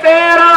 13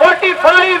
45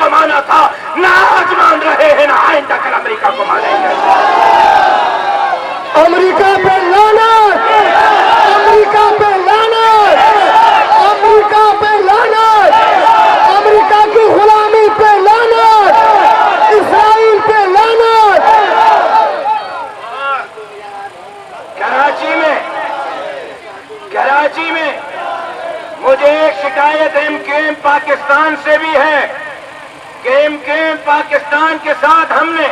کو مانا تھا، نہ آج مان رہے ہیں، نہ آئندہ کل امریکہ کو مانیں گے۔ امریکہ پہ لعنت، امریکہ پہ لعنت، امریکہ پہ لعنت، امریکہ کی غلامی پہ لعنت، اسرائیل پہ لعنت۔ کراچی میں مجھے ایک شکایت ایم کیو ایم پاکستان سے بھی ہے کہ ایم کیو ایم پاکستان کے ساتھ ہم نے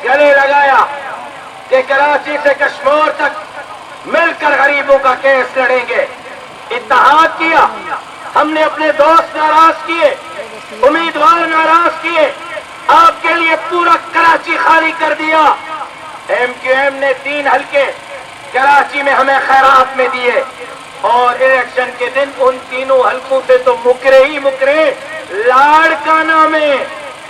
گلے لگایا کہ کراچی سے کشمیر تک مل کر غریبوں کا کیس لڑیں گے، اتحاد کیا، ہم نے اپنے دوست ناراض کیے، امیدوار ناراض کیے، آپ کے لیے پورا کراچی خالی کر دیا۔ ایم کیو ایم نے 3 حلقے کراچی میں ہمیں خیرات میں دیے، اور الیکشن کے دن ان تینوں حلقوں سے تو مکرے ہی مکرے۔ لاڑکانہ میں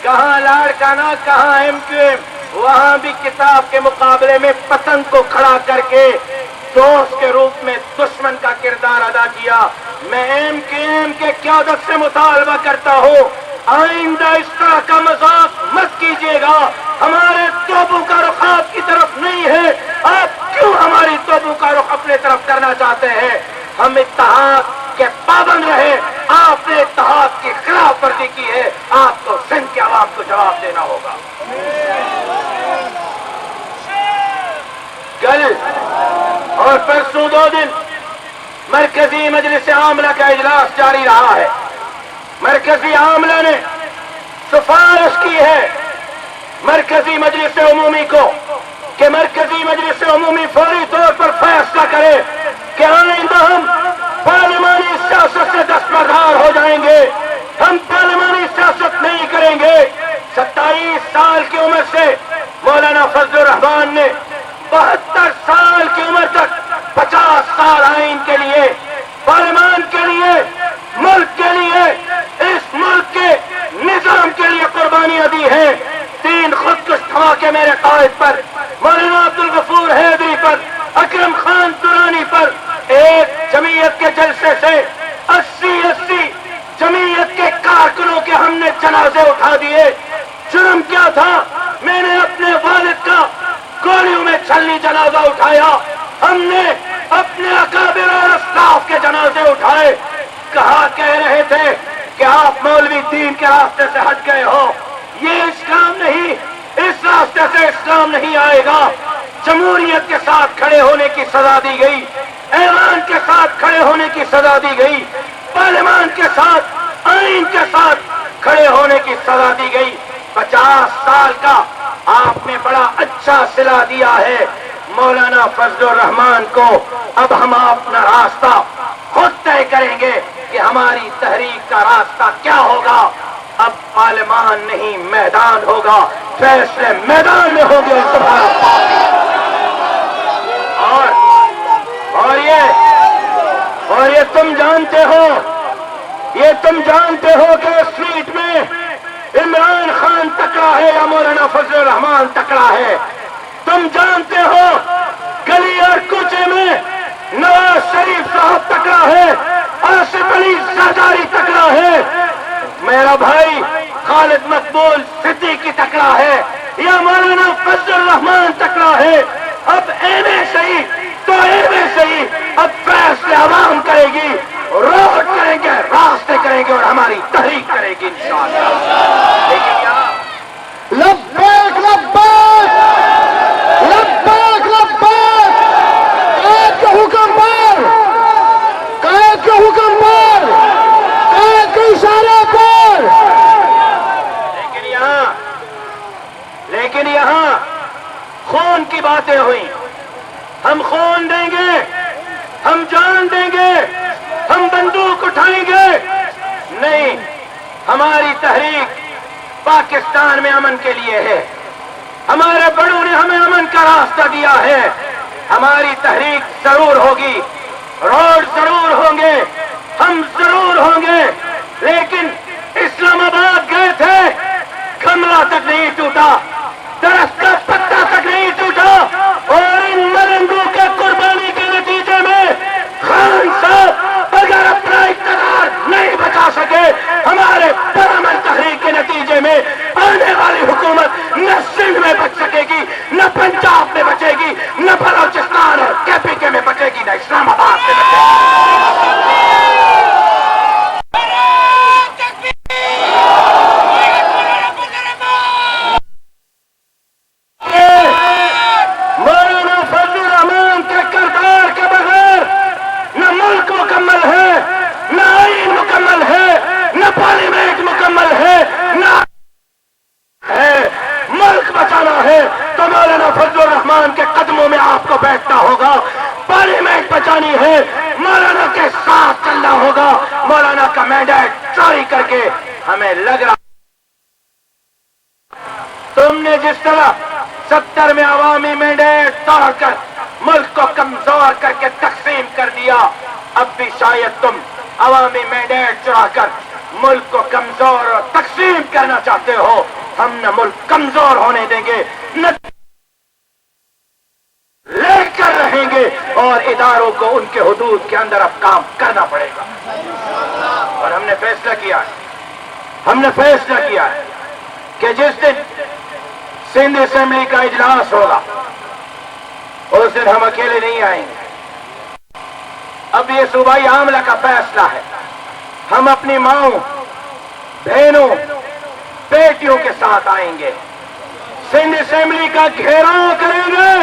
کہاں لاڑکانہ، کہاں ایم کیو ایم، وہاں بھی کتاب کے مقابلے میں پتنگ کو کھڑا کر کے دوست کے روپ میں دشمن کا کردار ادا کیا۔ میں ایم کیو ایم کے قیادت سے مطالبہ کرتا ہوں، آئندہ اس طرح کا مذاق مت کیجیے گا۔ ہمارے توبوں کا رخ آپ کی طرف نہیں ہے، آپ کیوں ہماری توبوں کا رخ اپنے طرف کرنا چاہتے ہیں؟ ہم اتحاد کے پابند رہے، آپ نے اتحاد کی خلاف ورزی کی ہے، آپ کو سندھ کے عوام کو جواب دینا ہوگا۔ کل اور پرسوں 2 دن مرکزی مجلس عاملہ کا اجلاس جاری رہا ہے۔ مرکزی عاملہ نے سفارش کی ہے مرکزی مجلس عمومی کو کہ مرکزی مجلس عمومی فوری طور پر فیصلہ کرے کہ آئندہ ہم پارلیمانی سیاست سے دستبردار ہو جائیں گے، ہم پارلیمانی سیاست نہیں کریں گے۔ 27 سال کی عمر سے مولانا فضل الرحمان نے 72 سال کی عمر تک 50 سال آئین کے لیے، پارلیمان کے لیے، ملک کے لیے، اس ملک کے نظام کے لیے قربانیاں دی ہیں۔ 3 خودکش دھماکے میرے قائد پر، مولانا عبدالغفور حیدری پر، اکرم خان درانی پر، ایک جمعیت کے جلسے سے 80 جمعیت کے کارکنوں کے ہم نے جنازے اٹھا دیے۔ جرم کیا تھا؟ میں نے اپنے والد کا گولیوں میں چھلنی جنازہ اٹھایا، ہم نے اپنے اکابر اور اسلاف کے جنازے اٹھائے۔ کہا کہہ رہے تھے کہ آپ مولوی دین کے راستے سے ہٹ گئے ہو، یہ اسلام نہیں، اس راستے سے اسلام نہیں آئے گا۔ جمہوریت کے ساتھ کھڑے ہونے کی سزا دی گئی، ایوان کے ساتھ کھڑے ہونے کی سزا دی گئی، پارلیمان کے ساتھ، آئین کے ساتھ کھڑے ہونے کی سزا دی گئی۔ 50 سال کا آپ نے بڑا اچھا صلہ دیا ہے مولانا فضل الرحمان کو۔ اب ہم اپنا راستہ خود طے کریں گے کہ ہماری تحریک کا راستہ کیا ہوگا۔ اب پارلیمان نہیں میدان ہوگا، فیصلے میدان میں ہوں گے۔ اور یہ تم جانتے ہو، کہ اس سیٹ میں عمران خان تکڑا ہے یا مولانا فضل الرحمان تکڑا ہے۔ تم جانتے ہو گلی اور کوچے میں نواز شریف صاحب تکڑا ہے، آصف علی زرداری تکڑا ہے، میرا بھائی خالد مقبول صدیقی تکڑا ہے، یا مولانا فضل الرحمان تکڑا ہے۔ اب ایویں صحیح تو ایویں صحیح، اب فیصلے عوام کرے گی، روڈ کریں گے، راستے کریں گے، اور ہماری تحریک کرے گی انشاءاللہ۔ لیکن یہاں لبیک لبیک لبیک لبیک، قائد کے حکم پر، قائد کے حکم پر، قائد کے اشارے پر۔ لیکن یہاں خون کی باتیں ہوئیں، ہم خون دیں گے، ہم جان دیں گے، ہم بندوق اٹھائیں گے، نہیں، ہماری تحریک پاکستان میں امن کے لیے ہے، ہمارے بڑوں نے ہمیں امن کا راستہ دیا ہے، ہماری تحریک ضرور ہوگی، روڈ ضرور ہوں گے، ہم ضرور ہوں گے، لیکن اسلام آباد گئے تھے، گملہ تک نہیں ٹوٹا، درخت کا پتا تک نہیں ٹوٹا، اور ان ملنگوں کے قربانی کے نتیجے میں خان صاحب اگر اپنا اقتدار نہیں بچا سکے، ہمارے پرامن تحریک آنے والی حکومت نہ سندھ میں بچ سکے گی، نہ پنجاب میں بچے گی، نہ بلوچستان اور KPK میں بچے گی، نہ اسلام آباد میں بچے گی۔ مولانا فضل الرحمان کے کردار کے بغیر نہ ملک مکمل ہے، نہ آئین مکمل ہے، نہ پارلیمنٹ مکمل ہے، نہ ہے۔ ملک بچانا ہے تو مولانا فضل الرحمان کے قدموں میں آپ کو بیٹھنا ہوگا۔ پارلیمنٹ بچانی ہے، مولانا کے ساتھ چلنا ہوگا۔ مولانا کا مینڈیٹ چوری کر کے ہمیں لگ رہا، تم نے جس طرح 70 میں عوامی مینڈیٹ توڑ کر ملک کو کمزور کر کے تقسیم کر دیا، اب بھی شاید تم عوامی مینڈیٹ چڑھا کر ملک کو کمزور اور تقسیم کرنا چاہتے ہو۔ ہم نہ ملک کمزور ہونے دیں گے، نہ لے کر رہیں گے، اور اداروں کو ان کے حدود کے اندر اب کام کرنا پڑے گا۔ اور ہم نے فیصلہ کیا ہے کہ جس دن سندھ اسمبلی کا اجلاس ہوگا اس دن ہم اکیلے نہیں آئیں گے۔ اب یہ صوبائی عاملہ کا فیصلہ ہے، ہم اپنی ماؤں، بہنوں، بیٹیوں کے ساتھ آئیں گے، سندھ اسمبلی کا گھیراؤ کریں گے،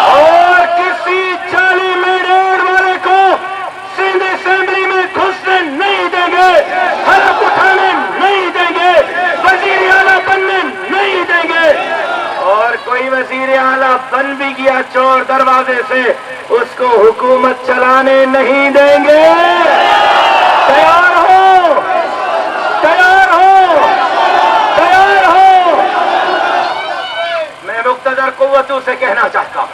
اور کسی چالی مینڈیٹ والے کو سندھ اسمبلی میں گھسنے نہیں دیں گے، حلف اٹھانے نہیں دیں گے، وزیر اعلیٰ بننے نہیں دیں گے، اور کوئی وزیر اعلیٰ بن بھی گیا چور دروازے سے، اس کو حکومت چلانے نہیں دیں گے۔ تیار ہو، تیار ہو، تیار ہو۔ میں مقتدر قوتوں سے کہنا چاہتا ہوں،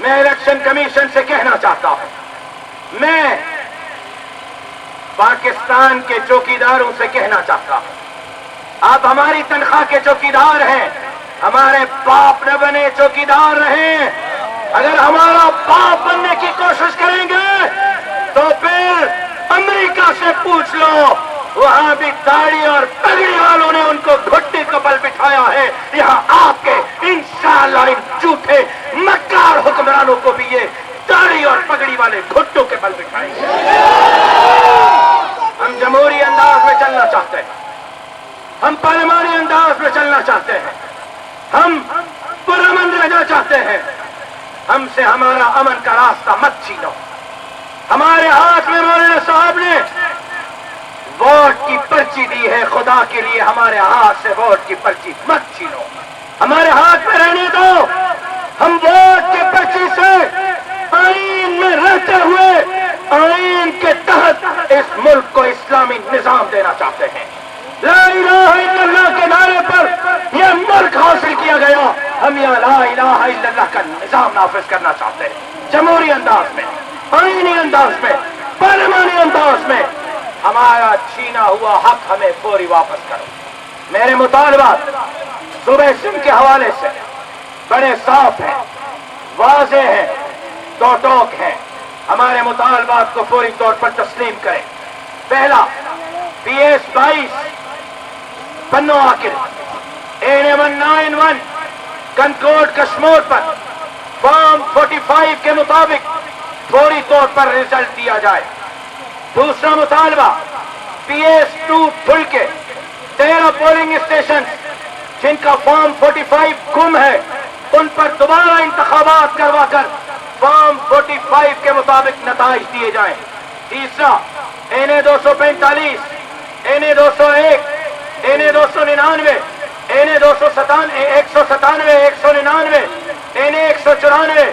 میں الیکشن کمیشن سے کہنا چاہتا ہوں، میں پاکستان کے چوکیداروں سے کہنا چاہتا ہوں، آپ ہماری تنخواہ کے چوکیدار ہیں، ہمارے باپ نہ بنے چوکیدار رہیں۔ اگر ہمارا باپ بننے کی کوشش کریں گے تو پھر امریکہ سے پوچھ لو، وہاں بھی داڑھی اور پگڑی والوں نے ان کو گھٹنے کا بل بٹھایا ہے، یہاں آپ کے انشاءاللہ ان جھوٹے مکار حکمرانوں کو بھی یہ داڑھی اور پگڑی والے گھٹوں کے بل بٹھائیں گے۔ ہم جمہوری انداز میں چلنا چاہتے ہیں، ہم پارلیمانی انداز میں چلنا چاہتے ہیں، ہم پرامن رہنا چاہتے ہیں، ہم سے ہمارا امن کا راستہ مت چھینو۔ ہمارے ہاتھ میں مولانا صاحب نے ووٹ کی پرچی دی ہے، خدا کے لیے ہمارے ہاتھ سے ووٹ کی پرچی مت چھینو، ہمارے ہاتھ میں رہنے دو۔ ہم ووٹ کی پرچی سے آئین میں رہتے ہوئے آئین کے تحت اس ملک کو اسلامی نظام دینا چاہتے ہیں۔ لا الہ الا اللہ کے نعرے پر یہ ملک حاصل کیا گیا، ہم یہ لا الہ الا اللہ کا نظام نافذ کرنا چاہتے ہیں، جمہوری انداز میں، آئینی انداز میں، پارلیمانی انداز میں۔ ہمارا چھینا ہوا حق ہمیں فوری واپس کرو۔ میرے مطالبات صوبہ سندھ کے حوالے سے بڑے صاف ہیں، واضح ہیں، دو ٹوک ہیں۔ ہمارے مطالبات کو فوری طور پر تسلیم کریں۔ پہلا، PS 22 بنو عاقل NA 191 کنکوڈ کشمور پر فارم 45 کے مطابق فوری طور پر رزلٹ دیا جائے۔ دوسرا مطالبہ، PS 2 پھل کے 13 پولنگ اسٹیشن جن کا فارم 45 گم ہے ان پر دوبارہ انتخابات کروا کر فارم 45 کے مطابق نتائج دیے جائیں۔ تیسرا، NA 245، NA 201، NA 299، NA 197، 199، NA 194،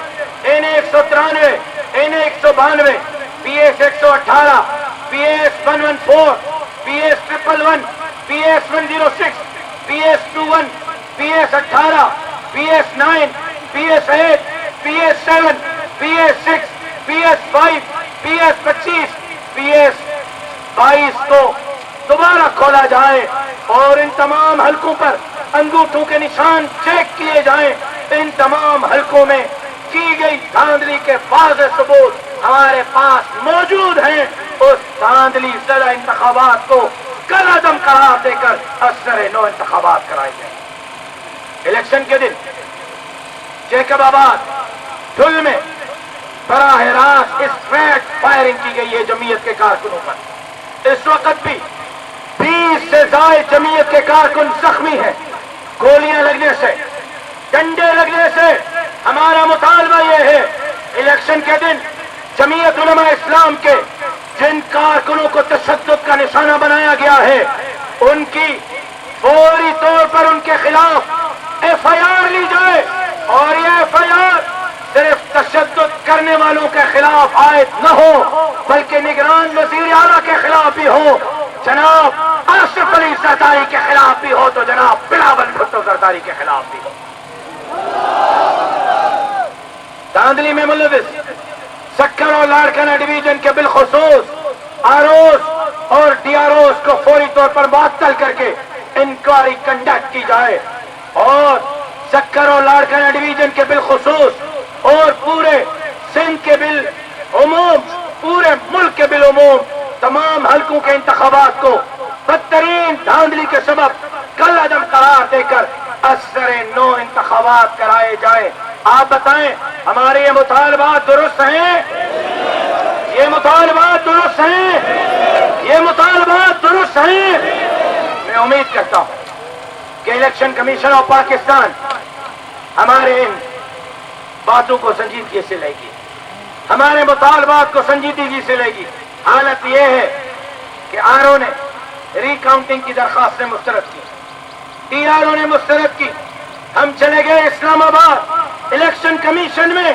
NA 193، NA 192، PS 118، PS 114، PS 111، PS 106، PS 21، PS 18، PS 9، PS 8، PS 7، PS 6، PS 5، PS 25، PS 22 کو دوبارہ کھولا جائے اور ان تمام حلقوں پر انگوٹھوں کے نشان چیک کیے جائیں۔ ان تمام حلقوں میں کی گئی دھاندلی کے واضح ثبوت ہمارے پاس موجود ہیں۔ اس دھاندلی زدہ انتخابات کو کل عدم قرار دے کر اثر نو انتخابات کرائے جائیں۔ الیکشن کے دن جیکب آباد ڈھل میں براہ راست اسٹریٹ فائرنگ کی گئی ہے جمعیت کے کارکنوں پر۔ اس وقت بھی 20 سے زائد جمعیت کے کارکن زخمی ہیں گولیاں لگنے سے، ڈنڈے لگنے سے۔ ہمارا مطالبہ یہ ہے الیکشن کے دن جمعیت علماء اسلام کے جن کارکنوں کو تشدد کا نشانہ بنایا گیا ہے ان کی فوری طور پر ان کے خلاف ایف آئی آر لی جائے، اور یہ ایف آئی آر صرف تشدد کرنے والوں کے خلاف عائد نہ ہو بلکہ نگران وزیر اعلیٰ کے خلاف بھی ہو، جناب آصف علی زرداری کے خلاف بھی ہو تو جناب بلاول بھٹو زرداری کے خلاف بھی ہو۔ داندلی میں ملوث سکر اور لاڑکانہ ڈویژن کے بالخصوص آر اوز اور ڈی آر اوز کو فوری طور پر معطل کر کے انکوائری کنڈکٹ کی جائے، اور سکر اور لاڑکانہ ڈویژن کے بالخصوص اور پورے سندھ کے بالعموم، پورے ملک کے بالعموم تمام حلقوں کے انتخابات کو بدترین دھاندلی کے سبب کل عدم قرار دے کر اثر نو انتخابات کرائے جائیں۔ آپ بتائیں ہمارے یہ مطالبات درست ہیں؟ یہ مطالبات درست ہیں؟ یہ مطالبات درست ہیں؟ میں امید کرتا ہوں کہ الیکشن کمیشن آف پاکستان ہمارے ان باتوں کو سنجیدگی سے لے گی، ہمارے مطالبات کو سنجیدگی سے لے گی۔ حالت یہ ہے کہ آر او نے ری کاؤنٹنگ کی درخواستیں مسترد کی، ٹی آر او نے مسترد کی، ہم چلے گئے اسلام آباد الیکشن کمیشن میں،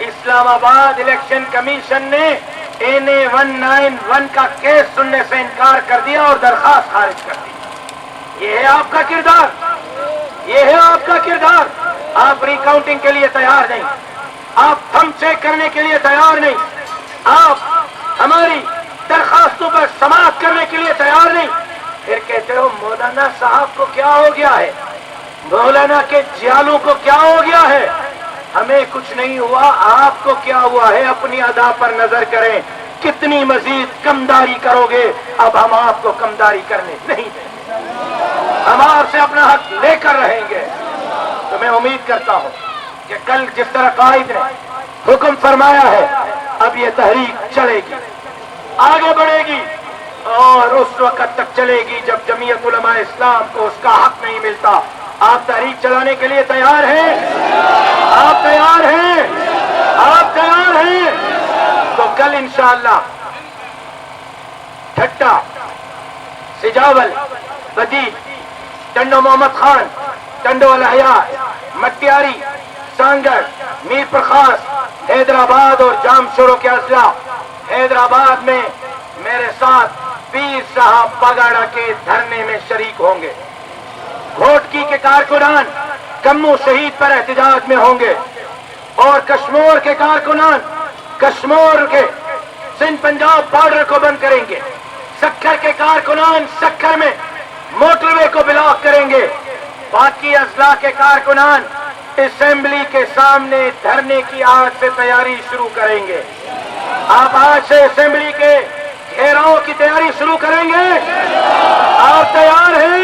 اسلام آباد الیکشن کمیشن نے NA-191 کا کیس سننے سے انکار کر دیا اور درخواست خارج کر دی۔ یہ ہے آپ کا کردار، یہ ہے آپ کا کردار۔ آپ ری کاؤنٹنگ کے لیے تیار نہیں، آپ تھم چیک کرنے کے لیے تیار نہیں، آپ ہماری درخواستوں پر سماعت کرنے کے لیے تیار نہیں، پھر کہتے ہو مولانا صاحب کو کیا ہو گیا ہے، مولانا کے جیالوں کو کیا ہو گیا ہے۔ ہمیں کچھ نہیں ہوا، آپ کو کیا ہوا ہے؟ اپنی ادا پر نظر کریں، کتنی مزید کمداری کرو گے؟ اب ہم آپ کو کمداری کرنے نہیں دیں گے، ہم آپ سے اپنا حق لے کر رہیں گے۔ تو میں امید کرتا ہوں کہ کل جس طرح قائد نے حکم فرمایا ہے اب یہ تحریک چلے گی، آگے بڑھے گی، اور اس وقت تک چلے گی جب جمعیت علماء اسلام کو اس کا حق نہیں ملتا۔ آپ تحریک چلانے کے لیے تیار ہیں؟ آپ تیار ہیں؟ آپ تیار ہیں؟ تو کل انشاءاللہ ٹھٹا، سجاول، بدید، ٹنڈو محمد خان، ٹنڈو الاحیاء، مٹیاری، سانگر، میر پرخاس، حیدرآباد اور جام شوروں کے اضلاع حیدرآباد میں میرے ساتھ پیر صاحب پگاڑا کے دھرنے میں شریک ہوں گے، گھوٹکی کے کارکنان کمو شہید پر احتجاج میں ہوں گے، اور کشمور کے کارکنان کشمور کے سندھ پنجاب بارڈر کو بند کریں گے، سکر کے کارکنان سکر میں موٹر وے کو بلاک کریں گے، باقی اضلاع کے کارکنان اسمبلی کے سامنے دھرنے کی آج سے تیاری شروع کریں گے۔ آپ آج سے اسمبلی کے گھیراؤ کی تیاری شروع کریں گے؟ آپ تیار ہیں؟